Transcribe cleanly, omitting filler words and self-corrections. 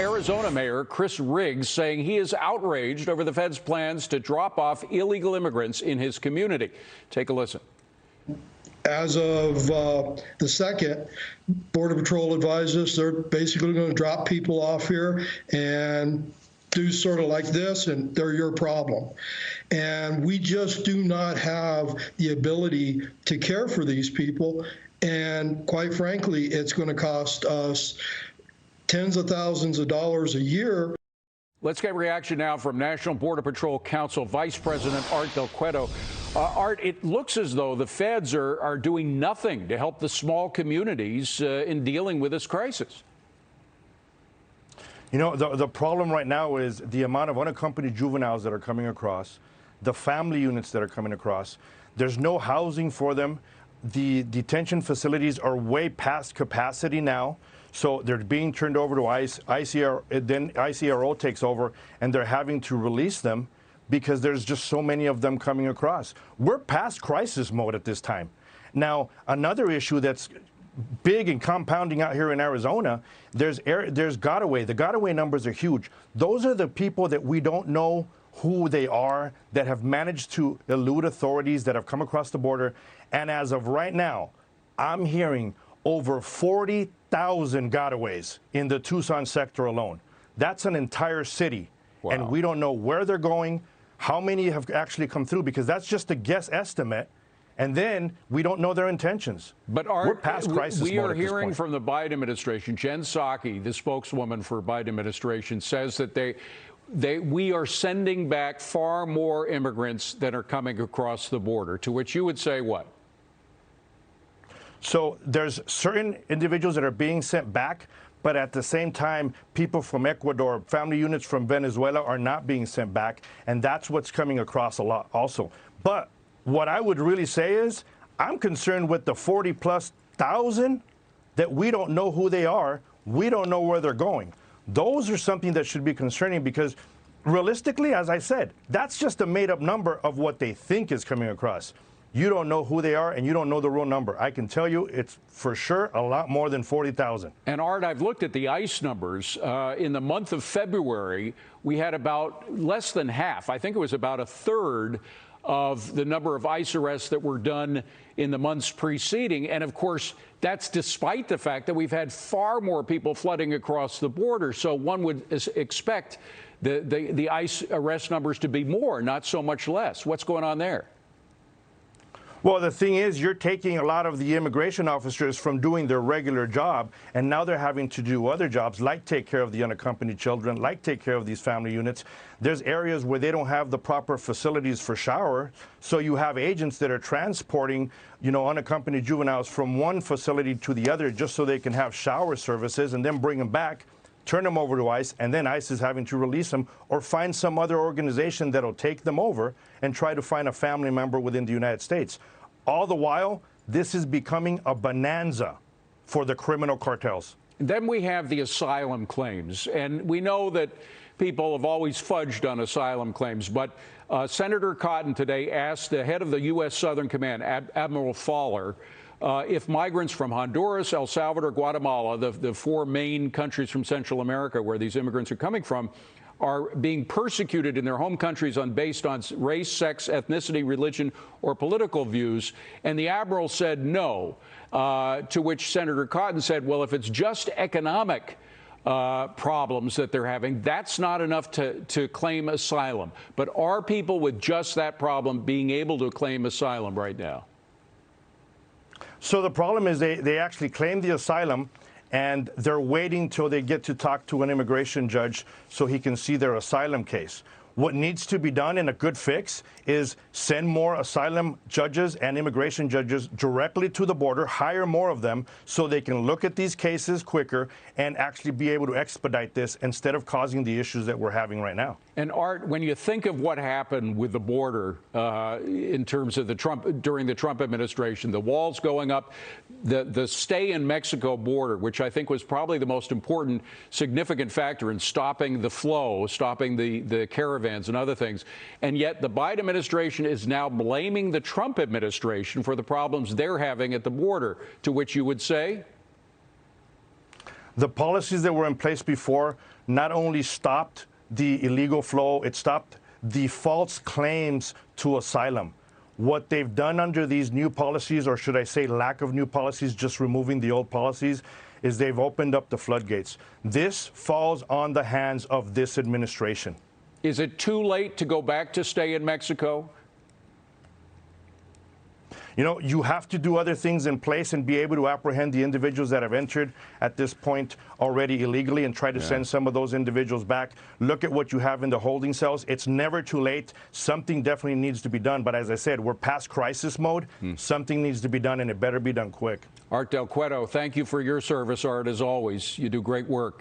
Arizona Mayor Chris Riggs saying he is outraged over the Fed's plans to drop off illegal immigrants in his community. Take a listen. As of the 2nd, Border Patrol advised us they're basically going to drop people off here and do sort of like this, and they're your problem. And we just do not have the ability to care for these people. And quite frankly, it's going to cost us tens of thousands of dollars a year. Let's get reaction now from National Border Patrol Council Vice President Art Del Cueto. Art, it looks as though the feds are doing nothing to help the small communities in dealing with this crisis. You know, the problem right now is the amount of unaccompanied juveniles that are coming across, the family units that are coming across. There's no housing for them. The detention facilities are way past capacity now. So they're being turned over to ICE, then ICRO takes over, and they're having to release them because there's just so many of them coming across. We're past crisis mode at this time. Now, another issue that's big and compounding out here in Arizona, there's Gotaway. The Gotaway numbers are huge. Those are the people that we don't know who they are, that have managed to elude authorities, that have come across the border. And as of right now, I'm hearing over 40,000 Gotaways in the Tucson sector alone. That's an entire city. Wow. And we don't know where they're going, how many have actually come through, because that's just a guess estimate. And then we don't know their intentions. But we're past crisis we mode are at this hearing point. from the Biden administration. Jen Psaki, the spokeswoman for Biden administration, says that we are sending back far more immigrants than are coming across the border, to which you would say what? So there's certain individuals that are being sent back, but at the same time, people from Ecuador, family units from Venezuela are not being sent back, and that's what's coming across a lot also. But what I would really say is I'm concerned with the 40+ thousand that we don't know who they are. We don't know where they're going. Those are something that should be concerning because realistically, as I said, that's just a made-up number of what they think is coming across. You don't know who they are, and you don't know the real number. I can tell you it's for sure a lot more than 40,000. And Art, I've looked at the ICE numbers. In the month of February, we had about less than half. I think it was about a third of the number of ICE arrests that were done in the months preceding. And of course, that's despite the fact that we've had far more people flooding across the border. So one would expect the ICE arrest numbers to be more, not so much less. What's going on there? Well, the thing is, you're taking a lot of the immigration officers from doing their regular job, and now they're having to do other jobs, like take care of the unaccompanied children, like take care of these family units. There's areas where they don't have the proper facilities for shower, so you have agents that are transporting, unaccompanied juveniles from one facility to the other just so they can have shower services and then bring them back, turn them over to ICE, and then ICE is having to release them or find some other organization that'll take them over and try to find a family member within the United States. All the while, this is becoming a bonanza for the criminal cartels. Then we have the asylum claims, and we know that people have always fudged on asylum claims, but Senator Cotton today asked the head of the U.S. Southern Command, Admiral Fowler, if migrants from Honduras, El Salvador, Guatemala, the four main countries from Central America where these immigrants are coming from, are being persecuted in their home countries based on race, sex, ethnicity, religion, or political views. And the Admiral said no, to which Senator Cotton said, well, if it's just economic problems that they're having, that's not enough to claim asylum. But are people with just that problem being able to claim asylum right now? So the problem is they actually claim the asylum, and they're waiting till they get to talk to an immigration judge so he can see their asylum case. What needs to be done in a good fix is send more asylum judges and immigration judges directly to the border, hire more of them so they can look at these cases quicker and actually be able to expedite this instead of causing the issues that we're having right now. And Art, when you think of what happened with the border in terms of during the Trump administration, the walls going up, the stay in Mexico border, which I think was probably the most important, significant factor in stopping the flow, stopping the caravans and other things. And yet the Biden administration is now blaming the Trump administration for the problems they're having at the border, to which you would say? The policies that were in place before not only stopped the illegal flow, it stopped the false claims to asylum. What they've done under these new policies, or should I say lack of new policies, just removing the old policies, is they've opened up the floodgates. This falls on the hands of this administration. Is it too late to go back to stay in Mexico? You know, you have to do other things in place and be able to apprehend the individuals that have entered at this point already illegally and try to send some of those individuals back. Look at what you have in the holding cells. It's never too late. Something definitely needs to be done. But as I said, we're past crisis mode. Something needs to be done, and it better be done quick. Art Del Cueto, thank you for your service, Art, as always. You do great work.